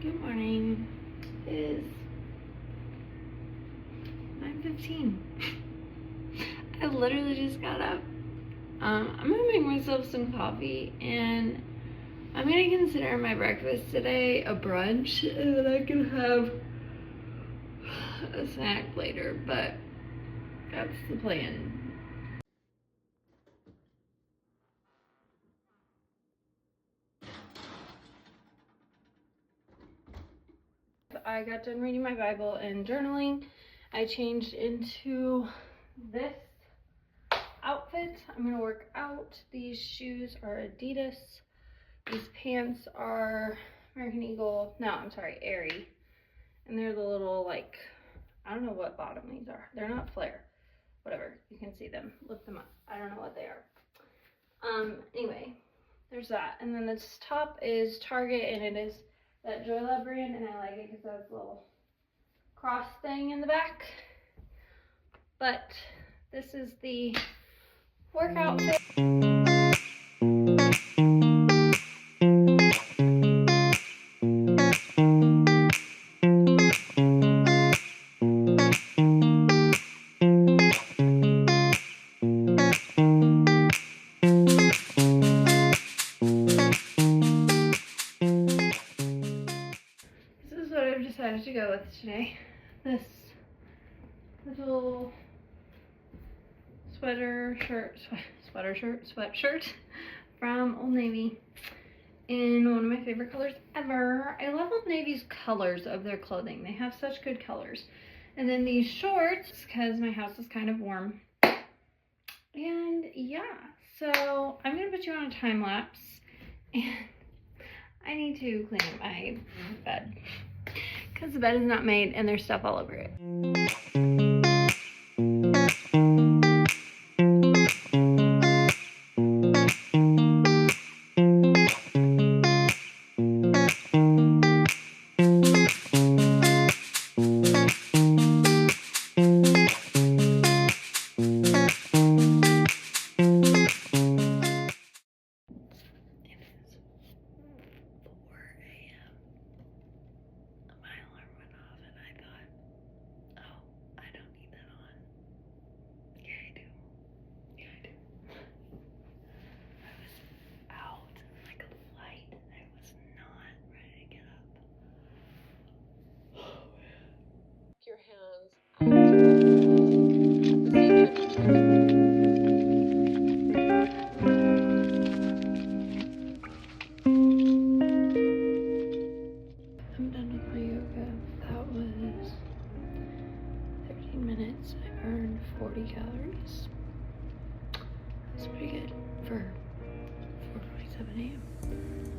Good morning. It is 9:15. I literally just got up. I'm gonna make myself some coffee and I'm gonna consider my breakfast today a brunch, and then I can have a snack later, but that's the plan. I got done reading my Bible and journaling. I changed into this outfit. I'm gonna work out. These shoes are Adidas. These pants are American Eagle. No, I'm sorry, Aerie. And they're the little, like, I don't know what bottom these are. They're not flare. Whatever. You can see them. Look them up. I don't know what they are. Anyway, there's that. And then this top is Target, and it is that Joy Love brand, and I like it because it has a little cross thing in the back. But this is the workout fit. Decided to go with today. This little sweatshirt from Old Navy in one of my favorite colors ever. I love Old Navy's colors of their clothing. They have such good colors. And then these shorts, because my house is kind of warm. And yeah, so I'm gonna put you on a time lapse, and I need to clean up my bed, because the bed is not made and there's stuff all over it. Your hands at the same I'm done with my yoga. That was 13 minutes. I burned 40 calories. That's pretty good for 4:27 a.m.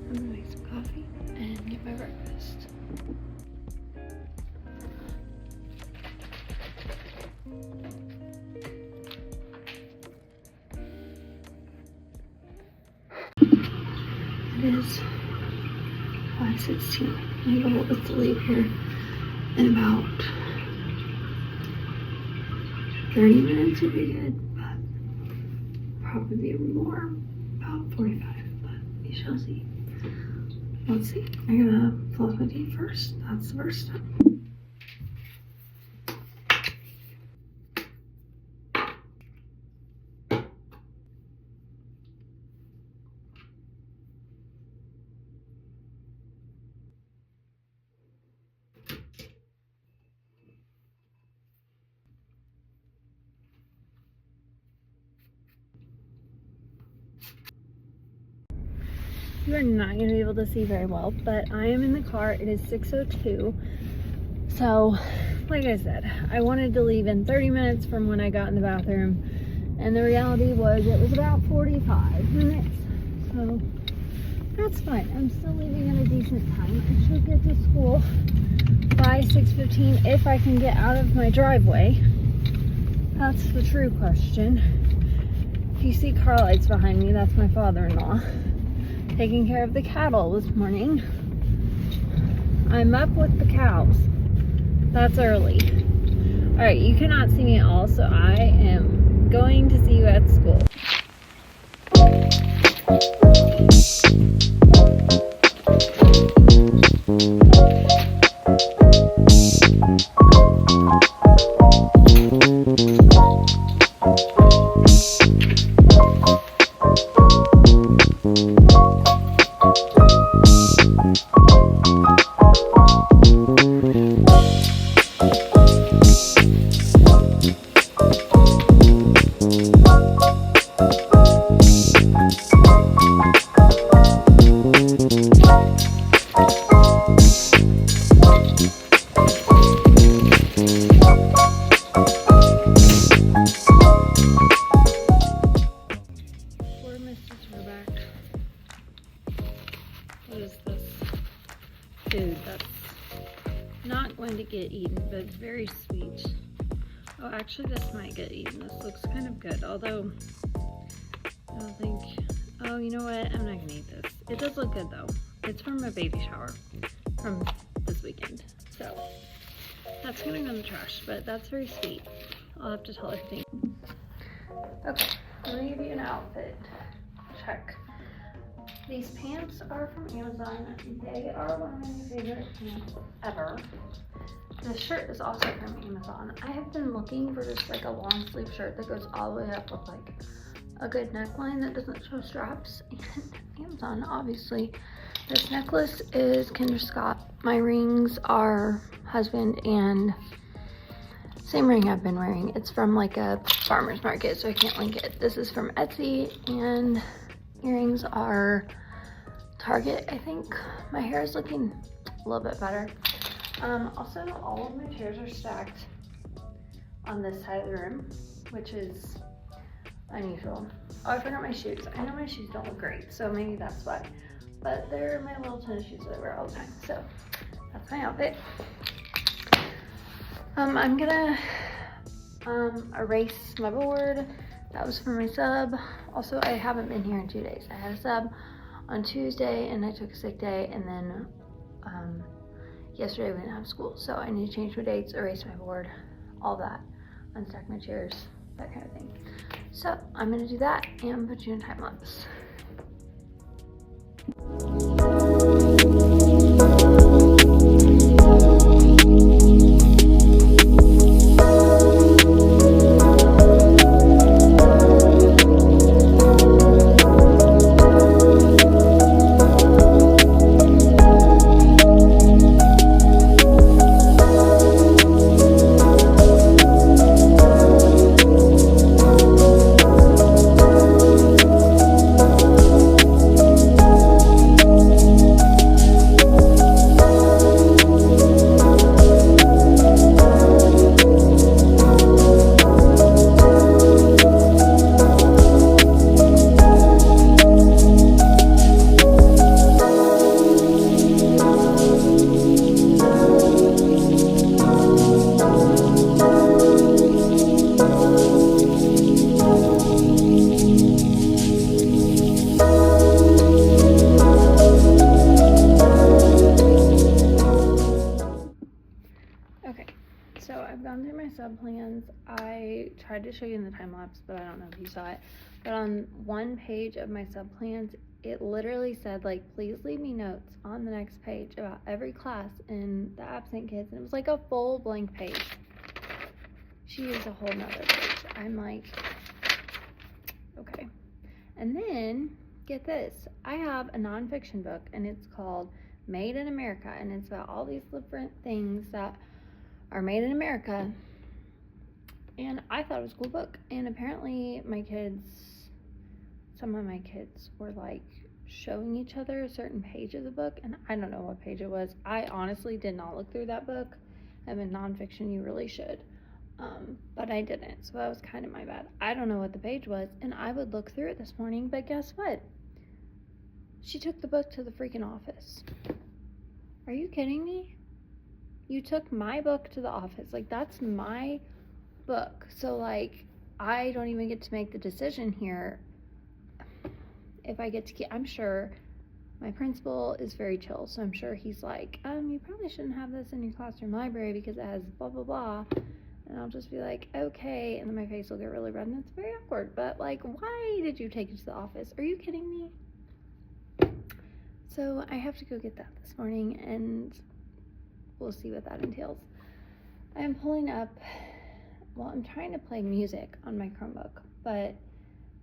I'm gonna make some coffee and get my breakfast. It is 5:16. My goal is to leave here in about 30 minutes would be good, but probably be more, about 45, but we shall see. Let's see. I'm gonna floss my teeth first. That's the first step. You are not going to be able to see very well, but I am in the car. It is 6:02. So, like I said, I wanted to leave in 30 minutes from when I got in the bathroom, and the reality was it was about 45 minutes. So, that's fine. I'm still leaving at a decent time. I should get to school by 6:15 if I can get out of my driveway. That's the true question. If you see car lights behind me, that's my father-in-law taking care of the cattle this morning. I'm up with the cows. That's early. Alright, you cannot see me at all, so I am going to see you at school. food that's not going to get eaten, but it's very sweet. Oh, actually, this might get eaten. This looks kind of good, although I don't think. Oh, you know what? I'm not gonna eat this. It does look good though. It's from a baby shower from this weekend, so that's gonna go in the trash. But that's very sweet. I'll have to tell her thank you. Okay, I'm gonna give you an outfit check. These pants are from Amazon. They are one of my favorite pants ever. This shirt is also from Amazon. I have been looking for just like a long sleeve shirt that goes all the way up with like a good neckline that doesn't show straps. And Amazon, obviously. This necklace is Kendra Scott. My rings are husband and same ring I've been wearing. It's from like a farmer's market, so I can't link it. This is from Etsy, and earrings are Target, I think. My hair is looking a little bit better. Also, all of my chairs are stacked on this side of the room, which is unusual. Oh, I forgot my shoes. I know my shoes don't look great, so maybe that's why. But they're my little tennis shoes that I wear all the time. So that's my outfit. I'm gonna erase my board. That was for my sub. Also, I haven't been here in 2 days. I had a sub on Tuesday and I took a sick day, and then yesterday we didn't have school. So I need to change my dates, erase my board, all that, unstack my chairs, that kind of thing. So I'm gonna do that and put you in time lapse. Sub plans. I tried to show you in the time lapse, but I don't know if you saw it. But on one page of my sub plans, it literally said like, please leave me notes on the next page about every class in the absent kids, and it was like a full blank page. She used a whole nother page. I'm like, okay. And then get this, I have a nonfiction book, and it's called Made in America, and it's about all these different things that are made in America. And I thought it was a cool book. And apparently some of my kids were like showing each other a certain page of the book, and I don't know what page it was. I honestly did not look through that book. I'm in nonfiction, you really should. But I didn't, so that was kind of my bad. I don't know what the page was, and I would look through it this morning, but guess what? She took the book to the freaking office. Are you kidding me? You took my book to the office. Like, that's my book. So, like, I don't even get to make the decision here if I get to keep. I'm sure my principal is very chill, so I'm sure he's like, you probably shouldn't have this in your classroom library because it has blah, blah, blah. And I'll just be like, okay. And then my face will get really red, and it's very awkward. But, like, why did you take it to the office? Are you kidding me? So I have to go get that this morning, and we'll see what that entails. I'm pulling up, well, I'm trying to play music on my Chromebook, but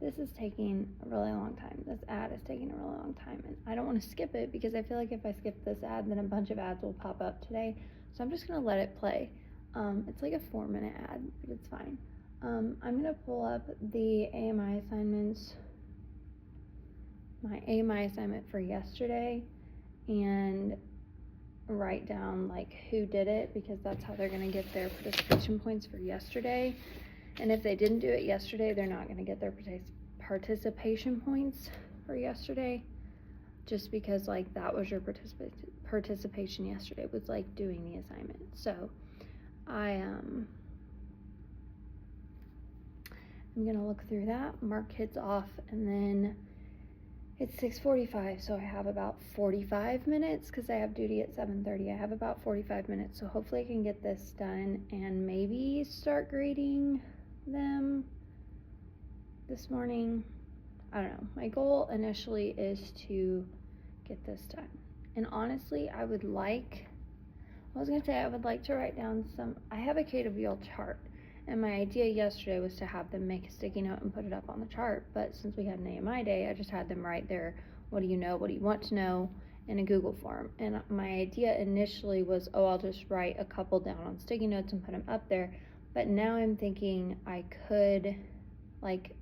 this is taking a really long time. This ad is taking a really long time, and I don't want to skip it because I feel like if I skip this ad, then a bunch of ads will pop up today. So I'm just going to let it play. It's like a 4-minute ad, but it's fine. I'm going to pull up the AMI assignments, my AMI assignment for yesterday, and write down like who did it, because that's how they're going to get their participation points for yesterday. And if they didn't do it yesterday, they're not going to get their participation points for yesterday. just because like that was your participation yesterday, was like doing the assignment. So I'm gonna look through that, mark kids off, and then it's 6:45, so I have about 45 minutes because I have duty at 7:30. I have about 45 minutes, so hopefully I can get this done and maybe start grading them this morning. I don't know. My goal initially is to get this done. And honestly, I would like to write down I have a K to VL chart. And my idea yesterday was to have them make a sticky note and put it up on the chart. But since we had an AMI day, I just had them write their, what do you know, what do you want to know, in a Google form. And my idea initially was, I'll just write a couple down on sticky notes and put them up there. But now I'm thinking I could, like,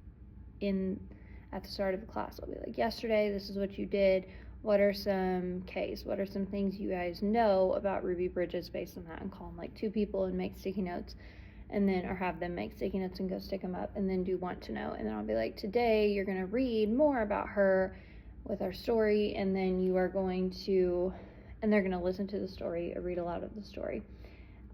at the start of the class, I'll be like, yesterday, this is what you did. What are some Ks? What are some things you guys know about Ruby Bridges based on that? And call them like 2 people and make sticky notes. And then, or have them make sticky notes and go stick them up, and then do want to know. And then I'll be like, today you're going to read more about her with our story, and then you are going to, and they're going to listen to the story or read aloud of the story.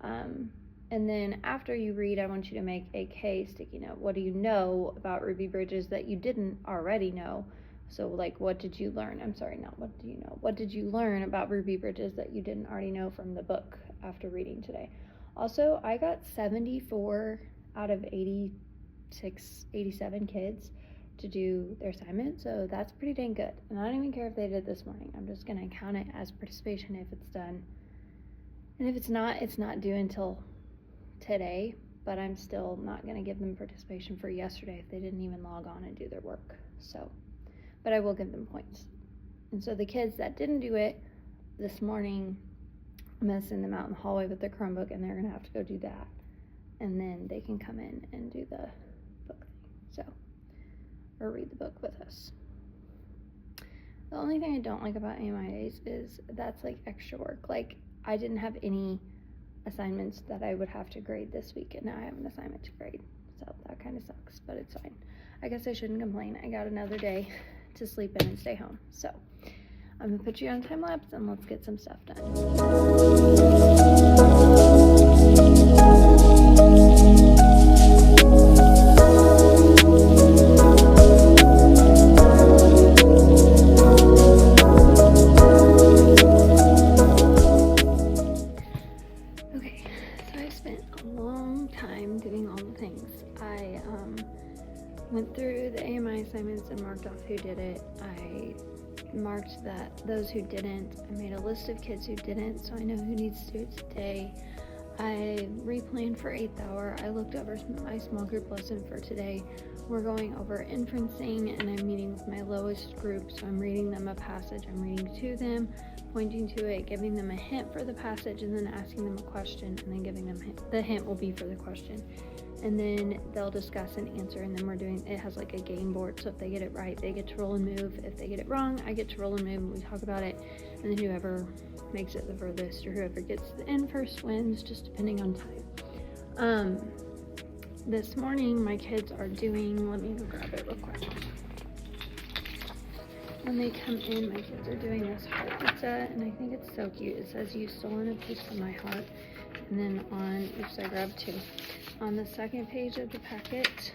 And then after you read, I want you to make a K sticky note. What do you know about Ruby Bridges that you didn't already know? So like, what did you learn? I'm sorry, not what do you know. What did you learn about Ruby Bridges that you didn't already know from the book after reading today? Also, I got 74 out of 87 kids to do their assignment, so that's pretty dang good. And I don't even care if they did it this morning. I'm just going to count it as participation if it's done. And if it's not due until today, but I'm still not going to give them participation for yesterday if they didn't even log on and do their work. So, but I will give them points. And so the kids that didn't do it this morning, I'm going to send them out in the hallway with their Chromebook, and they're going to have to go do that. And then they can come in and do the book thing. So, or read the book with us. The only thing I don't like about AMI days is that's like extra work. Like, I didn't have any assignments that I would have to grade this week, and now I have an assignment to grade. So that kind of sucks, but it's fine. I guess I shouldn't complain. I got another day to sleep in and stay home. So I'm gonna put you on time lapse and let's get some stuff done. Okay, so I spent a long time doing all the things. I went through the AMI assignments and marked off who did it. I marked that those who didn't. I made a list of kids who didn't, so I know who needs to do it today. I replanned for 8th hour. I looked over my small group lesson for today. We're going over inferencing, and I'm meeting with my lowest group, so I'm reading them a passage. I'm reading to them, pointing to it, giving them a hint for the passage, and then asking them a question, and then giving them the hint will be for the question. And then they'll discuss and answer, and then it has like a game board, so if they get it right, they get to roll and move. If they get it wrong, I get to roll and move, and we talk about it, and then whoever makes it the furthest or whoever gets the end first wins, just depending on time. This morning my kids are doing, let me go grab it real quick. When they come in, my kids are doing this heart pizza, and I think it's so cute. It says, "You stolen a piece of my heart." And then oops, I grabbed 2. On the second page of the packet,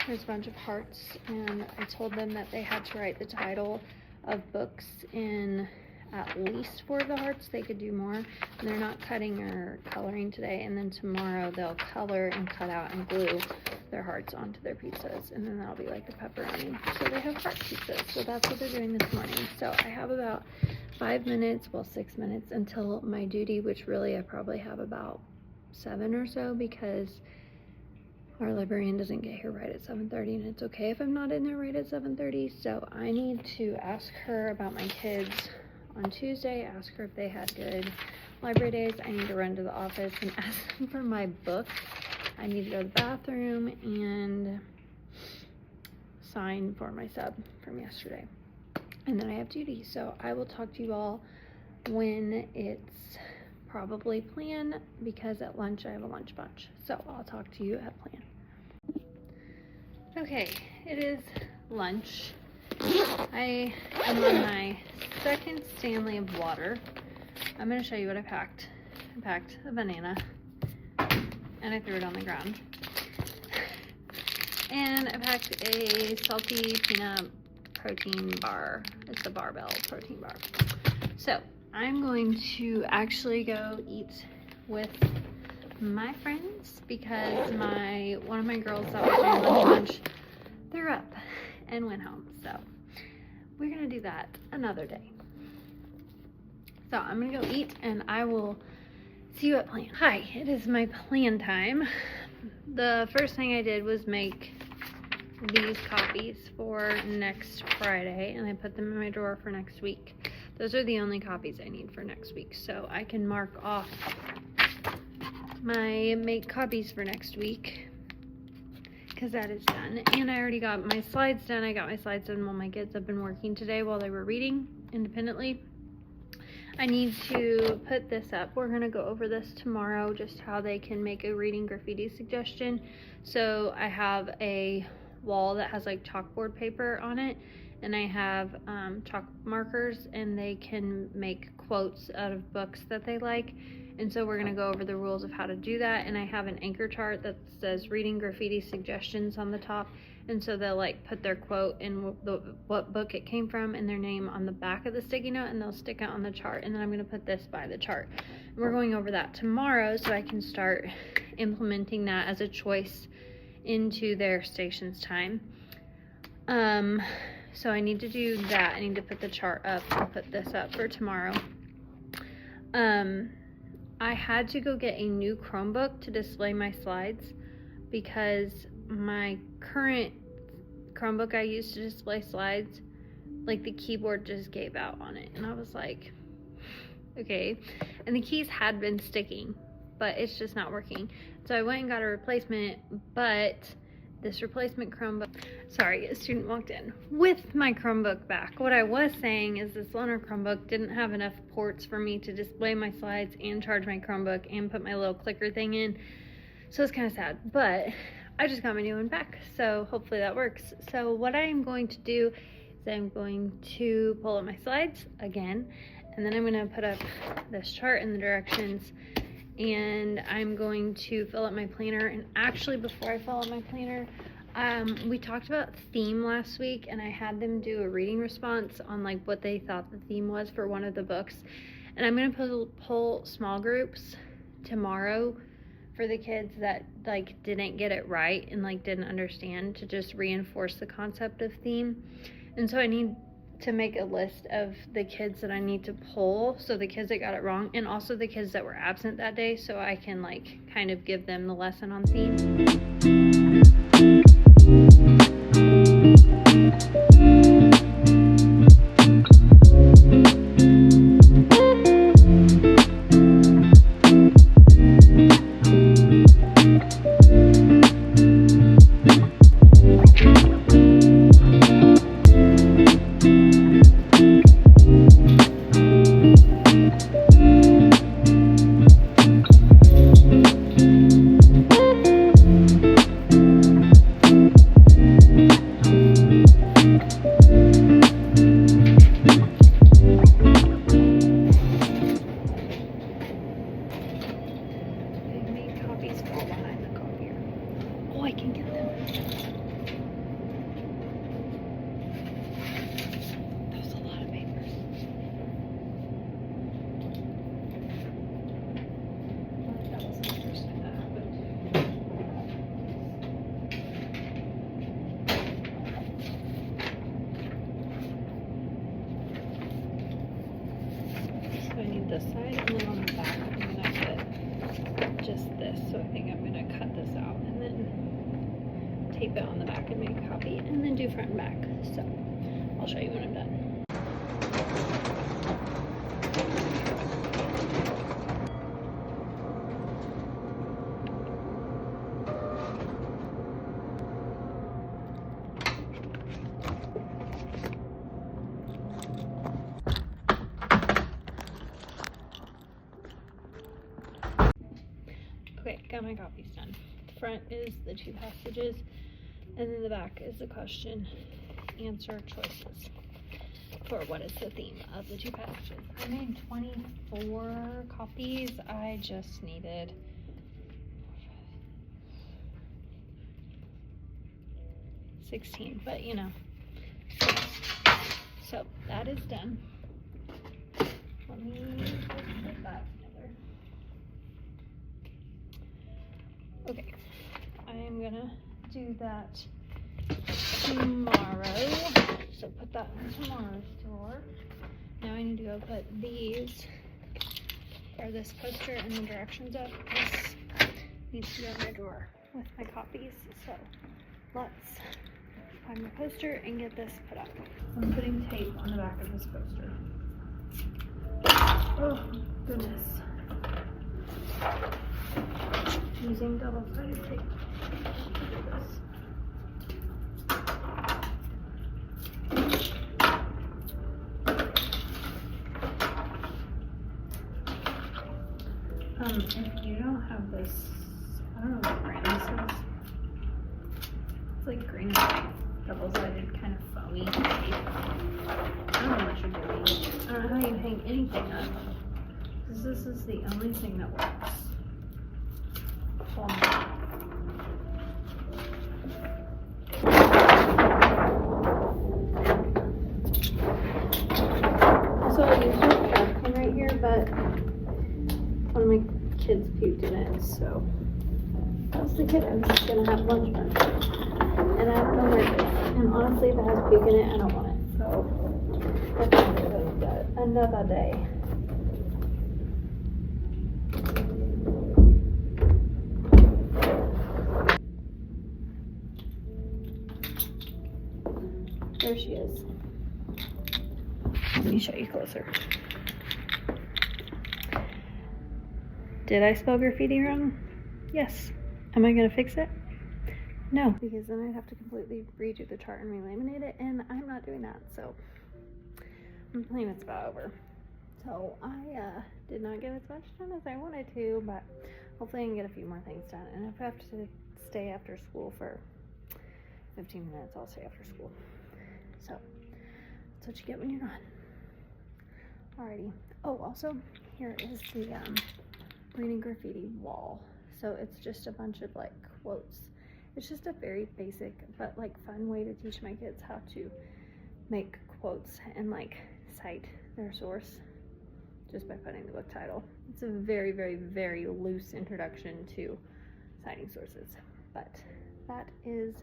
there's a bunch of hearts, and I told them that they had to write the title of books in at least 4 of the hearts. They could do more. And they're not cutting or coloring today, and then tomorrow they'll color and cut out and glue their hearts onto their pizzas, and then that'll be like the pepperoni. So they have heart pizzas, so that's what they're doing this morning. So I have about 5 minutes, well 6 minutes until my duty, which really I probably have about 7 or so, because our librarian doesn't get here right at 7:30, and it's okay if I'm not in there right at 7:30. So I need to ask her about my kids on Tuesday, ask her if they had good library days. I need to run to the office and ask them for my book. I need to go to the bathroom and sign for my sub from yesterday. And then I have duty, so I will talk to you all when it's probably plan, because at lunch I have a lunch bunch. So I'll talk to you at plan. Okay, it is lunch. I am on my second Stanley of water. I'm going to show you what I packed. I packed a banana and I threw it on the ground. And I packed a salty peanut protein bar. It's a barbell protein bar. So I'm going to actually go eat with my friends because one of my girls that was doing lunch threw up and went home. So we're gonna do that another day. So I'm gonna go eat and I will see you at plan. Hi, it is my plan time. The first thing I did was make these copies for next Friday and I put them in my drawer for next week. Those are the only copies I need for next week, so I can mark off my make copies for next week because that is done. And I already got my slides done. I got my slides done while my kids have been working today while they were reading independently. I need to put this up. We're gonna go over this tomorrow, just how they can make a reading graffiti suggestion. So I have a wall that has like chalkboard paper on it, and I have chalk markers, and they can make quotes out of books that they like. And so we're gonna go over the rules of how to do that. And I have an anchor chart that says reading graffiti suggestions on the top. And so they'll like put their quote and what book it came from and their name on the back of the sticky note, and they'll stick it on the chart. And then I'm gonna put this by the chart. And we're going over that tomorrow so I can start implementing that as a choice into their stations time. So I need to do that. I need to put the chart up and put this up for tomorrow. I had to go get a new Chromebook to display my slides because my current Chromebook I used to display slides, like the keyboard just gave out on it. And I was like, okay. And the keys had been sticking, but it's just not working. So I went and got a replacement, but this replacement Chromebook, sorry, a student walked in with my Chromebook back. What I was saying is this loaner Chromebook didn't have enough ports for me to display my slides and charge my Chromebook and put my little clicker thing in. So it's kind of sad, but I just got my new one back. So hopefully that works. So what I am going to do is I'm going to pull up my slides again, and then I'm going to put up this chart and the directions, and I'm going to fill up my planner. And actually, before I fill up my planner, we talked about theme last week, and I had them do a reading response on like what they thought the theme was for one of the books. And I'm going to pull small groups tomorrow for the kids that like didn't get it right and like didn't understand, to just reinforce the concept of theme. And so I need to make a list of the kids that I need to pull, so the kids that got it wrong and also the kids that were absent that day, so I can like kind of give them the lesson on theme. This side, and then on the back I'm gonna put just this. So I think I'm gonna cut this out and then tape it on the back and make a copy, and then do front and back. So I'll show you when I'm done. Okay, got my copies done. The front is the 2 passages, and then the back is the question answer choices. for what is the theme of the 2 packages. I made 24 copies. I just needed 16, but you know. So that is done. Let me put that together. Okay, I am gonna do that tomorrow. So put that in tomorrow's drawer. Now I need to go put these, or this poster and the directions up. This needs to go in my drawer with my copies. So let's find the poster and get this put up. I'm putting tape on the back of this poster. Oh goodness. Using double-sided tape. Do this. If you don't have this, I don't know what brand this is. It's like green double-sided kind of foamy tape. I don't know what you're doing. I don't know how you hang anything up. Because this is the only thing that works. So I used a napkin right here, but one of my kids puked in it, so that's the kid I'm just gonna have lunch money. And I don't know where it is. And honestly, if it has puke in it, I don't want it. So that's another day. There she is. Let me show you closer. Did I spell graffiti wrong? Yes. Am I gonna fix it? No, because then I'd have to completely redo the chart and relaminate it, and I'm not doing that, so I'm playing it's about over. So I did not get as much done as I wanted to, but hopefully I can get a few more things done. And if I have to stay after school for 15 minutes, I'll stay after school. So that's what you get when you're gone. Alrighty. Oh, also, here is the reading graffiti wall. So it's just a bunch of like quotes. It's just a very basic but like fun way to teach my kids how to make quotes and like cite their source just by putting the book title. It's a very, very, very loose introduction to citing sources, but that is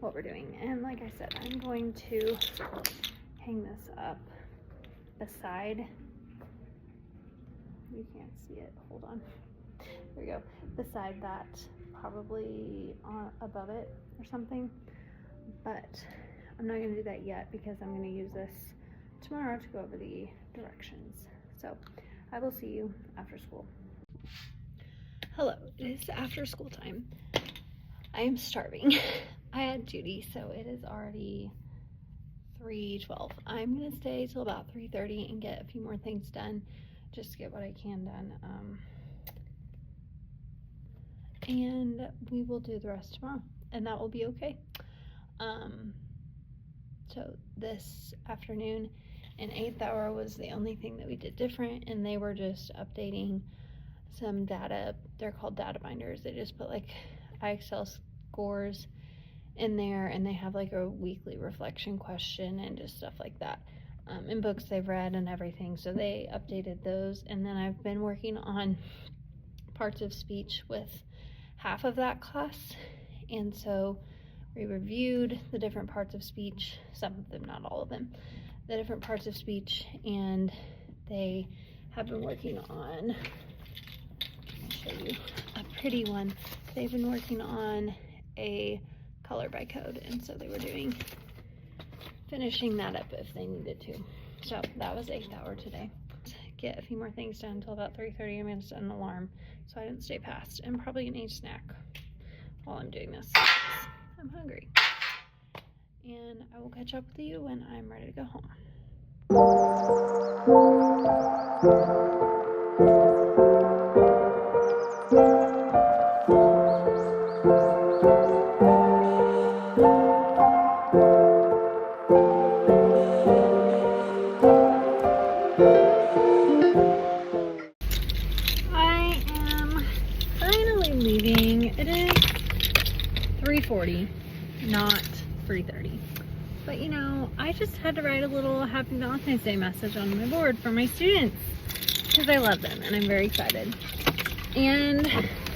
what we're doing. And like I said, I'm going to hang this up beside, you can't see it, hold on, there we go, beside that, probably above it or something, but I'm not going to do that yet because I'm going to use this tomorrow to go over the directions. So I will see you after school. Hello, it is after school time. I am starving. I had duty, so it is already 3:12. I'm going to stay till about 3:30 and get a few more things done, just to get what I can done. And we will do the rest tomorrow, and that will be okay. So this afternoon in 8th hour was the only thing that we did different, and they were just updating some data. They're called data binders. They just put like IXL scores in there, and they have like a weekly reflection question and just stuff like that, in books they've read and everything. So they updated those, and then I've been working on parts of speech with half of that class, and so we reviewed the different parts of speech, some of them, not all of them, the different parts of speech, and they have been working on, I'll show you a pretty one, they've been working on a color by code, and so they were finishing that up if they needed to. So that was 8th hour today. Get a few more things done until about 3:30. I'm going to set an alarm so I didn't stay past. I'm probably going to eat a snack while I'm doing this. I'm hungry. And I will catch up with you when I'm ready to go home. 3:40, not 3:30. But you know, I just had to write a little Happy Valentine's Day message on my board for my students because I love them and I'm very excited. And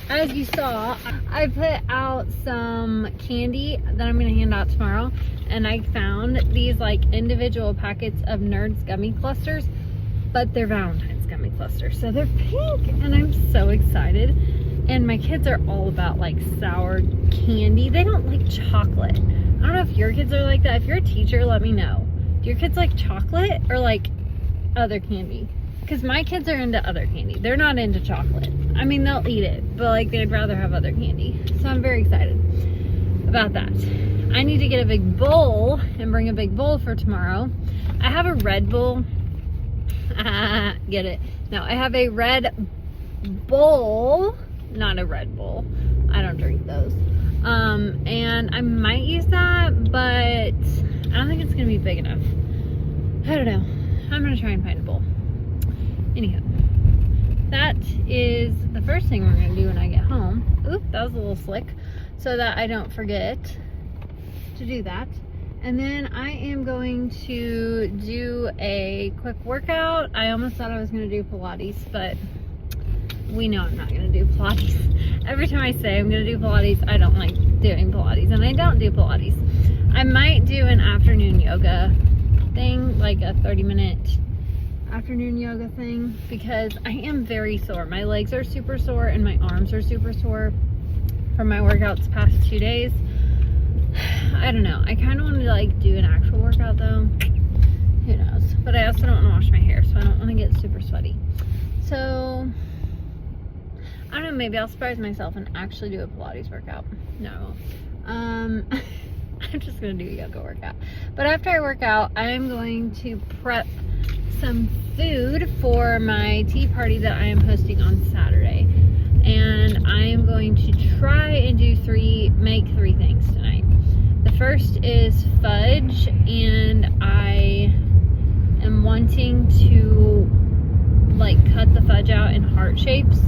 as you saw, I put out some candy that I'm going to hand out tomorrow, and I found these like individual packets of Nerds gummy clusters, but they're Valentine's gummy clusters, so they're pink, and I'm so excited. And my kids are all about like sour candy. They don't like chocolate. I don't know if your kids are like that. If you're a teacher, let me know. Do your kids like chocolate or like other candy? Because my kids are into other candy. They're not into chocolate. I mean, they'll eat it, but like they'd rather have other candy. So I'm very excited about that. I need to get a big bowl and bring a big bowl for tomorrow. I have a Red Bull. Get it? No, I have a Red Bull, not a Red Bull. I don't drink those. And I might use that, but I don't think it's gonna be big enough. I don't know. I'm gonna try and find a bowl. Anyhow, that is the first thing we're gonna do when I get home. Oop, that was a little slick, so that I don't forget to do that. And then I am going to do a quick workout. I almost thought I was gonna do Pilates, but we know I'm not gonna do Pilates. Every time I say I'm gonna do Pilates, I don't like doing Pilates, and I don't do Pilates. I might do an afternoon yoga thing, like a 30-minute afternoon yoga thing, because I am very sore. My legs are super sore and my arms are super sore from my workouts past 2 days. I don't know. I kind of want to like do an actual workout though. Who knows? But I also don't want to wash my hair, so I don't want to get super sweaty. So I don't know, maybe I'll surprise myself and actually do a Pilates workout. No, I won't. I'm just gonna do a yoga workout. But after I work out, I'm going to prep some food for my tea party that I am hosting on Saturday. And I am going to try and make three things tonight. The first is fudge, and I am wanting to like cut the fudge out in heart shapes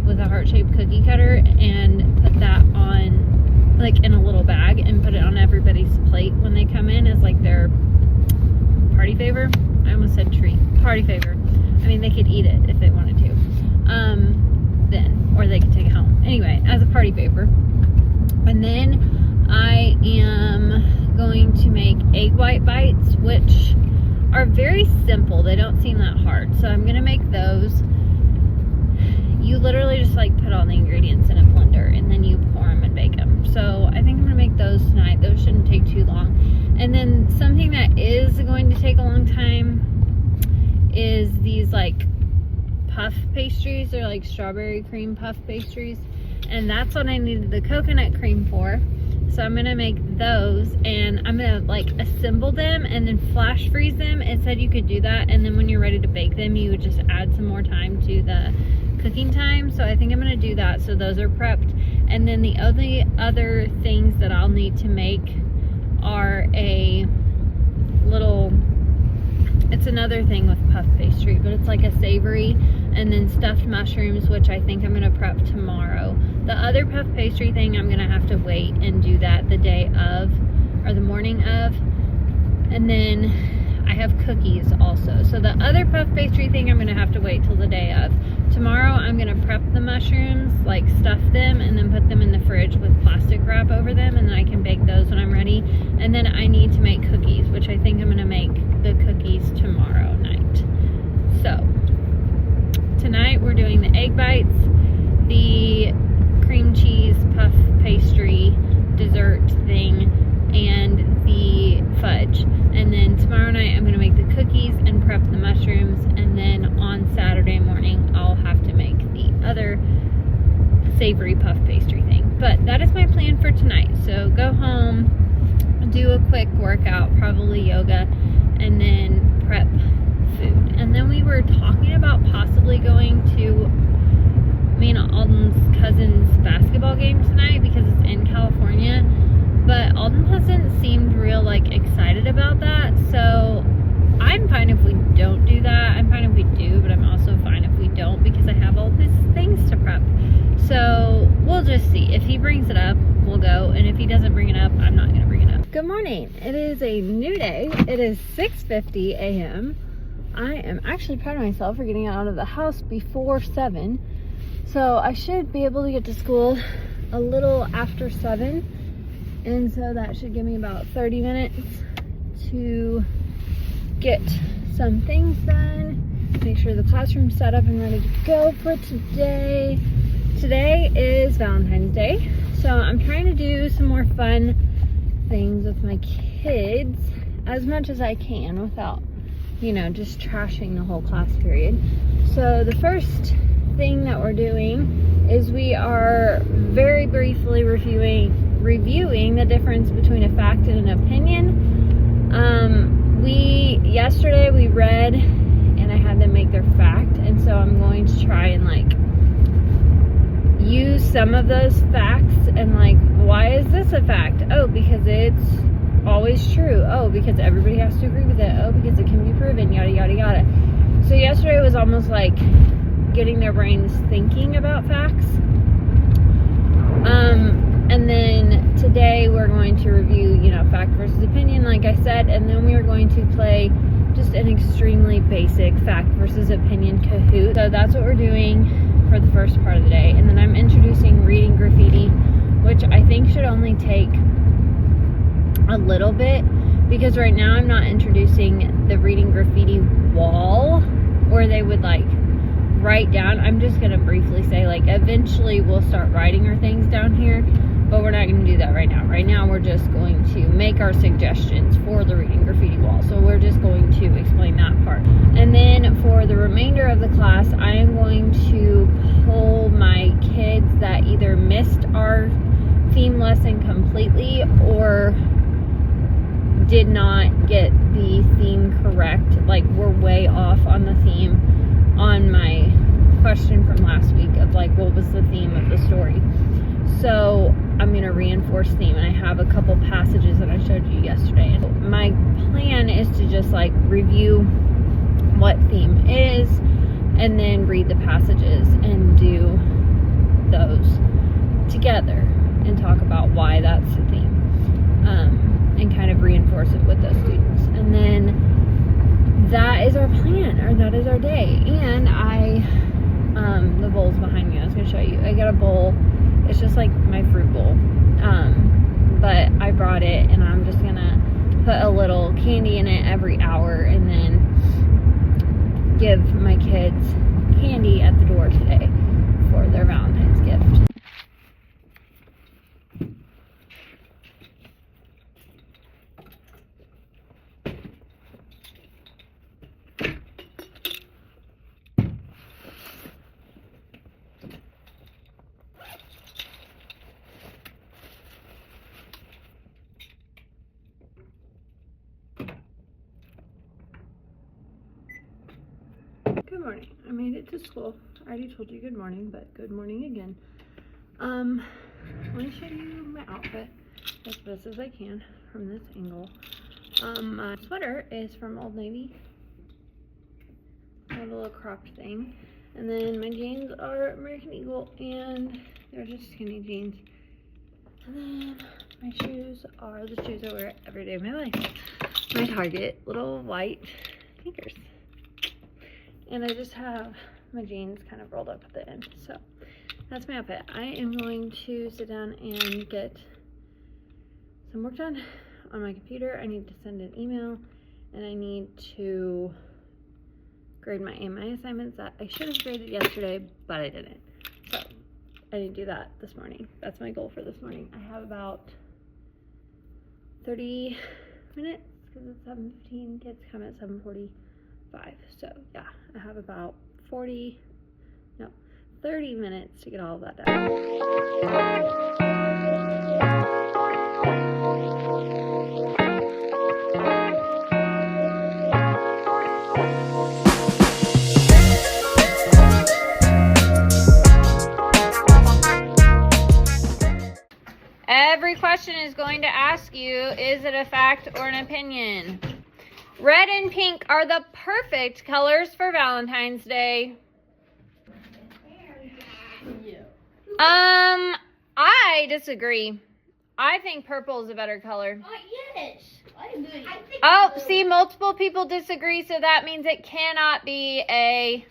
with a heart-shaped cookie cutter and put that on like in a little bag and put it on everybody's plate when they come in as like their party favor. I almost said treat. Party favor. I mean, they could eat it if they wanted to. Then, or they could take it home. Anyway, as a party favor. And then I am going to make egg white bites, which are very simple. They don't seem that hard. So I'm going to make those. You literally just like put all the ingredients in a blender and then you pour them and bake them. So I think I'm going to make those tonight. Those shouldn't take too long. And then something that is going to take a long time is these like puff pastries, or like strawberry cream puff pastries. And that's what I needed the coconut cream for. So I'm gonna make those, and I'm gonna like assemble them and then flash freeze them. It said you could do that, and then when you're ready to bake them, you would just add some more time to the cooking time. So I think I'm gonna do that. So those are prepped. And then the only other things that I'll need to make are a little, it's another thing with puff pastry, but it's like a savory, and then stuffed mushrooms, which I think I'm gonna prep tomorrow. The other puff pastry thing, I'm gonna have to wait and do that the day of, or the morning of. And then I have cookies also. So the other puff pastry thing, I'm gonna have to wait till the day of. Tomorrow, I'm gonna prep the mushrooms, like stuff them, and then put them in the fridge with plastic wrap over them, and then I can bake those when I'm ready. And then I need to make cookies, which I think I'm gonna make the cookies tomorrow night. So tonight we're doing the egg bites, the cream cheese puff pastry dessert thing, and the fudge. And then tomorrow night I'm gonna make the cookies and prep the mushrooms, and then on Saturday morning I'll have to make the other savory puff pastry thing. But that is my plan for tonight. So go home, do a quick workout, probably yoga, and then prep food. And then we were talking about possibly going to me and Alden's cousin's basketball game tonight because it's in California. But Alden hasn't seemed real like excited about that. So I'm fine if we don't do that. I'm fine if we do, but I'm also fine if we don't because I have all these things to prep. So we'll just see. If he brings it up, we'll go. And if he doesn't bring it up, I'm not going to bring it up. Good morning. It is a new day. It is 6:50 a.m. I am actually proud of myself for getting out of the house before 7. So I should be able to get to school a little after 7. And so that should give me about 30 minutes to get some things done. Make sure the classroom's set up and ready to go for today. Today is Valentine's Day, so I'm trying to do some more fun things with my kids as much as I can without, just trashing the whole class period. So the first thing that we're doing is we are very briefly reviewing the difference between a fact and an opinion. Yesterday we read and I had them make their fact, and so I'm going to try and use some of those facts and why is this a fact? Oh, because it's always true. Oh, because everybody has to agree with it. Oh, because it can be proven, yada yada yada. So yesterday was almost like getting their brains thinking about facts. And then today we're going to review, fact versus opinion, like I said, and then we are going to play just an extremely basic fact versus opinion Kahoot. So that's what we're doing for the first part of the day. And then I'm introducing reading graffiti, which I think should only take a little bit, because right now I'm not introducing the reading graffiti wall where they would write down. I'm just going to briefly say eventually we'll start writing our things down here, but we're not going to do that right now. Right now we're just going to make our suggestions for the reading graffiti wall. So we're just going to explain that part. And then for the remainder of the class, I am going to pull my kids that either missed our theme lesson completely or did not get the theme correct. We're way off on the theme on my question from last week of what was the theme of the story. So I'm going to reinforce theme, and I have a couple passages that I showed you yesterday. My plan is to just review what theme is and then read the passages and do those together and talk about why that's the theme, and kind of reinforce it with those students. And then that is our plan, or that is our day. And the bowl's behind me. I was going to show you. I got a bowl. It's just my fruit bowl. But I brought it, and I'm just going to put a little candy in it every hour and then give my kids candy at the door today for their Valentine's gift. Good morning. I made it to school. I already told you good morning, but good morning again. Let me show you my outfit as best as I can from this angle. My sweater is from Old Navy. I have a little cropped thing. And then my jeans are American Eagle, and they're just skinny jeans. And then my shoes are the shoes I wear every day of my life. My Target little white sneakers. And I just have my jeans kind of rolled up at the end. So that's my outfit. I am going to sit down and get some work done on my computer. I need to send an email, and I need to grade my AMI assignments that I should have graded yesterday, but I didn't. So I didn't do that this morning. That's my goal for this morning. I have about 30 minutes because it's 7:15. Kids come at 7:45. So yeah, I have about 30 minutes to get all of that done. Every question is going to ask you, is it a fact or an opinion? Red and pink are the perfect colors for Valentine's Day. I disagree. I think purple is a better color. Yes, I agree. Oh, see, multiple people disagree, so that means it cannot be a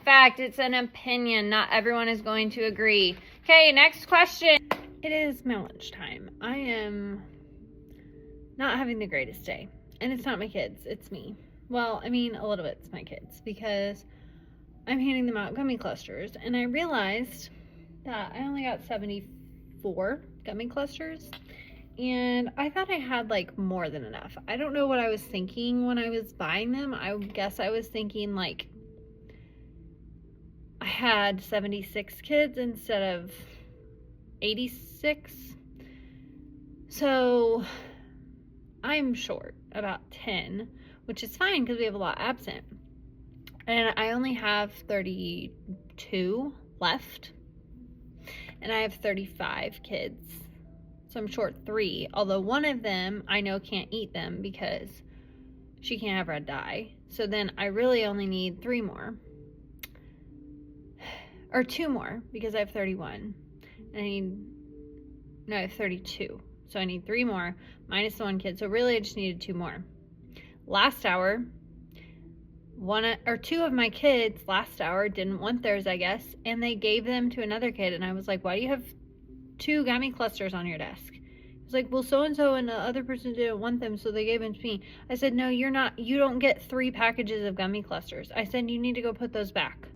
fact. It's an opinion. Not everyone is going to agree. Okay, next question. It is my lunchtime. I am not having the greatest day. And it's not my kids, it's me. Well, I mean, a little bit it's my kids because I'm handing them out gummy clusters. And I realized that I only got 74 gummy clusters. And I thought I had like more than enough. I don't know what I was thinking when I was buying them. I guess I was thinking like I had 76 kids instead of 86. So I'm short about 10, which is fine because we have a lot absent. And I only have 32 left. And I have 35 kids. So I'm short 3, although one of them I know can't eat them because she can't have red dye. So then I really only need 3 more. Or 2 more because I have 31. And I have 32. So I need 3 more minus the 1 kid. So really I just needed 2 more. Last hour, 2 of my kids last hour didn't want theirs, I guess, and they gave them to another kid. And I was like, why do you have 2 gummy clusters on your desk? It's like, well, so-and-so and the other person didn't want them, so they gave them to me. I said, no, you don't get 3 packages of gummy clusters. I said, you need to go put those back.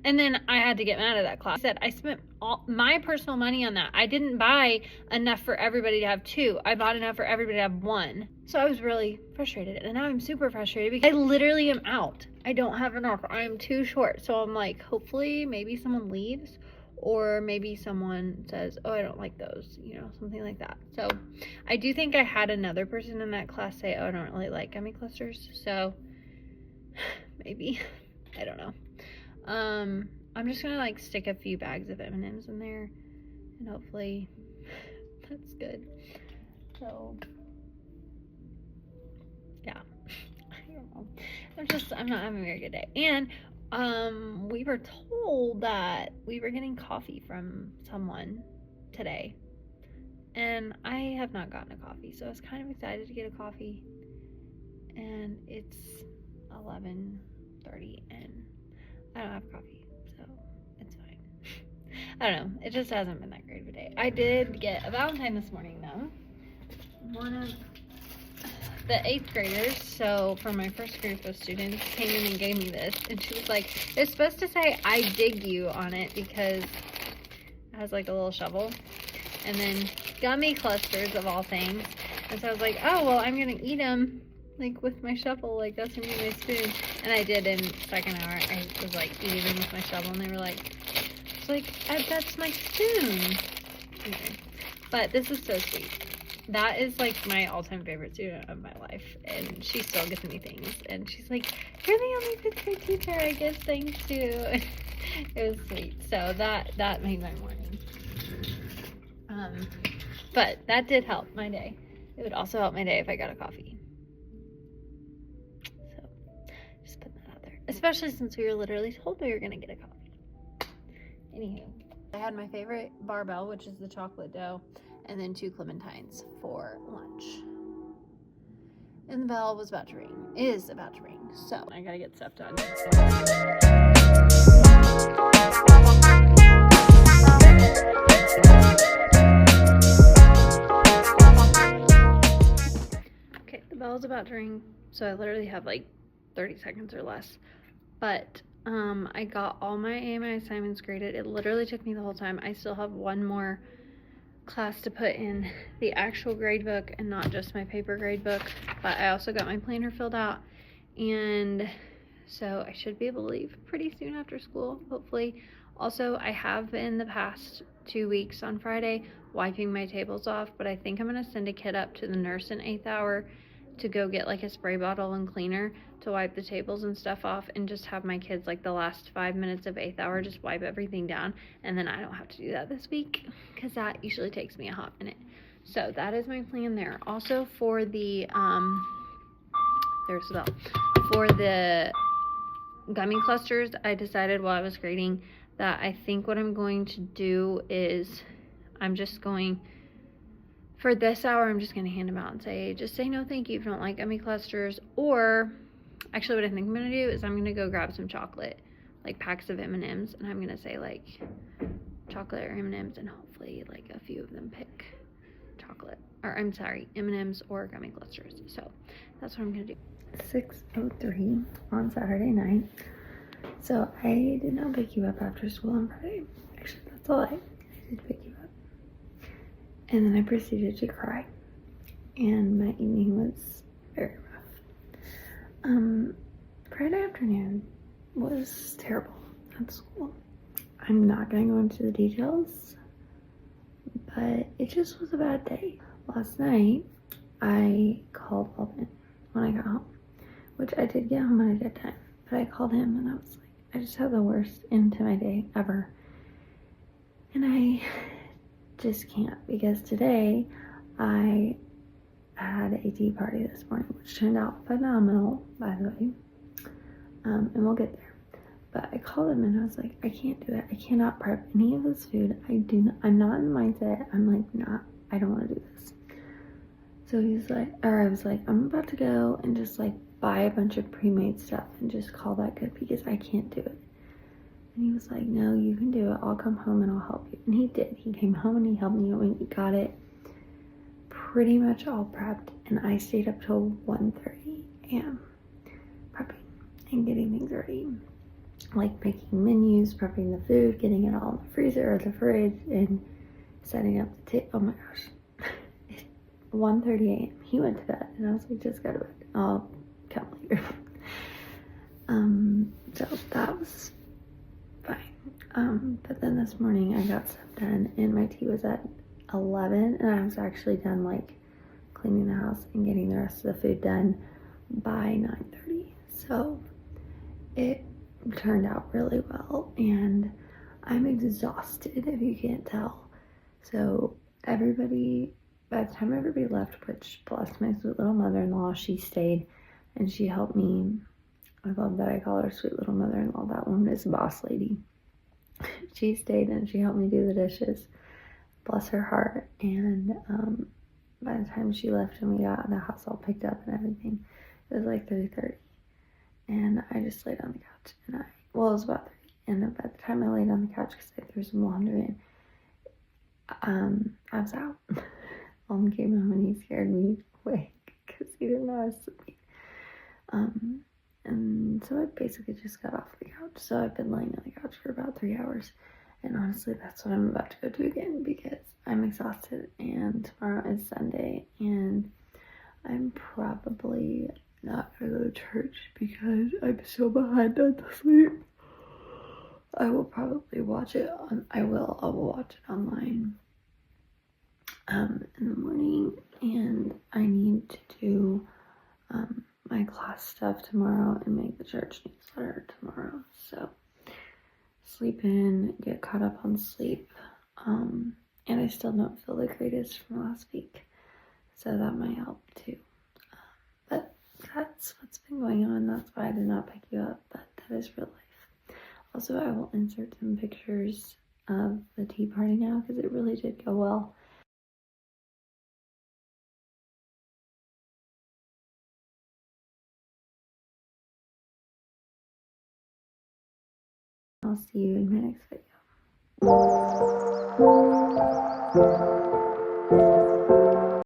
And then I had to get mad at that class. I said, I spent all my personal money on that. I didn't buy enough for everybody to have 2. I bought enough for everybody to have 1. So I was really frustrated. And now I'm super frustrated because I literally am out. I don't have enough. I am too short. So I'm like, hopefully maybe someone leaves. Or maybe someone says, oh, I don't like those, something like that. So I do think I had another person in that class say, oh, I don't really like gummy clusters. So maybe, I don't know. I'm just gonna like stick a few bags of M&Ms in there and hopefully that's good. So yeah, I don't know. I'm not having a very good day. And we were told that we were getting coffee from someone today, and I have not gotten a coffee, so I was kind of excited to get a coffee. And it's 11:30 and I don't have coffee, so it's fine. I don't know, it just hasn't been that great of a day. I did get a Valentine this morning though. One of the 8th graders, so for my first group of students, came in and gave me this, and she was like, it's supposed to say I dig you on it because it has like a little shovel, and then gummy clusters of all things. And so I was like, oh well, I'm gonna eat them like with my shovel, like that's gonna be my spoon. And I did. In second hour I was like eating them with my shovel, and they were like, it's like, that's my spoon. Anyway, but this is so sweet. That is like my all-time favorite student of my life, and she still gives me things, and she's like, you're the only 5th grade teacher I give things to. It was sweet. So that made my morning. But that did help my day. It would also help my day if I got a coffee. So just putting that out there, especially since we were literally told we were gonna get a coffee. Anywho, I had my favorite barbell, which is the chocolate dough, and then 2 clementines for lunch. And the bell is about to ring, so I gotta get stuff done. Okay, the bell's about to ring, so I literally have like 30 seconds or less. But I got all my AMI assignments graded. It literally took me the whole time. I still have one more class to put in the actual grade book and not just my paper grade book, but I also got my planner filled out, and so I should be able to leave pretty soon after school, hopefully. Also, I have been the past 2 weeks on Friday wiping my tables off, but I think I'm gonna send a kid up to the nurse in 8th hour to go get like a spray bottle and cleaner to wipe the tables and stuff off, and just have my kids like the last 5 minutes of 8th hour just wipe everything down, and then I don't have to do that this week because that usually takes me a hot minute. So that is my plan there. Also for the there's the bell. For the gummy clusters, I decided while I was grading that I think what I'm going to do is I'm just going, for this hour, I'm just going to hand them out and say, just say no thank you if you don't like gummy clusters. Or, actually what I think I'm going to do is I'm going to go grab some chocolate, like packs of M&Ms, and I'm going to say like chocolate or M&Ms, and hopefully like a few of them pick chocolate, or I'm sorry, M&Ms or gummy clusters. So that's what I'm going to do. 6:03 on Saturday night. So I did not pick you up after school on Friday. Actually, that's a lie. I did pick you up. And then I proceeded to cry. And my evening was very rough. Friday afternoon was terrible at school. I'm not going to go into the details, but it just was a bad day. Last night, I called Alvin when I got home, which I did get home at a good time, but I called him and I was like, I just had the worst end to my day ever. And I just can't, because today I had a tea party this morning, which turned out phenomenal, by the way. And we'll get there. But I called him and I was like, I can't do it. I cannot prep any of this food. I'm not in the mindset. I'm like, I don't want to do this. So he's like, or I was like, I'm about to go and just like buy a bunch of pre-made stuff and just call that good, because I can't do it. And he was like, no, you can do it. I'll come home and I'll help you. And he did. He came home and he helped me, and we got it pretty much all prepped. And I stayed up till 1:30 a.m. prepping and getting things ready. Like making menus, prepping the food, getting it all in the freezer or the fridge, and setting up the table. Oh my gosh. 1:30 a.m. He went to bed, and I was like, just go to bed. I'll come later. So that was fine. But then this morning I got stuff done, and my tea was at 11, and I was actually done like cleaning the house and getting the rest of the food done by 9:30. So it turned out really well, and I'm exhausted, if you can't tell. So by the time everybody left, which bless my sweet little mother-in-law, she stayed and she helped me. I love that I call her sweet little mother-in-law. That one is boss lady. She stayed and she helped me do the dishes. Bless her heart. And by the time she left and we got the house all picked up and everything, it was like 3:30. And I just laid on the couch, and it was about 3. And by the time I laid on the couch, because I threw some laundry in, I was out. Alden came home and he scared me awake because he didn't know I was sleeping. And so I basically just got off the couch. So I've been laying on the couch for about 3 hours. And honestly, that's what I'm about to go do again, because I'm exhausted. And tomorrow is Sunday, and I'm probably not gonna go to church because I'm so behind on the sleep. I will probably watch it on, I will watch it online in the morning, and I need to do my class stuff tomorrow and make the church newsletter tomorrow. So sleep in, get caught up on sleep, and I still don't feel the greatest from last week, so that might help too. But that's what's been going on. That's why I did not pick you up, but that is real life. Also, I will insert some pictures of the tea party now, because it really did go well. I'll see you in my next video.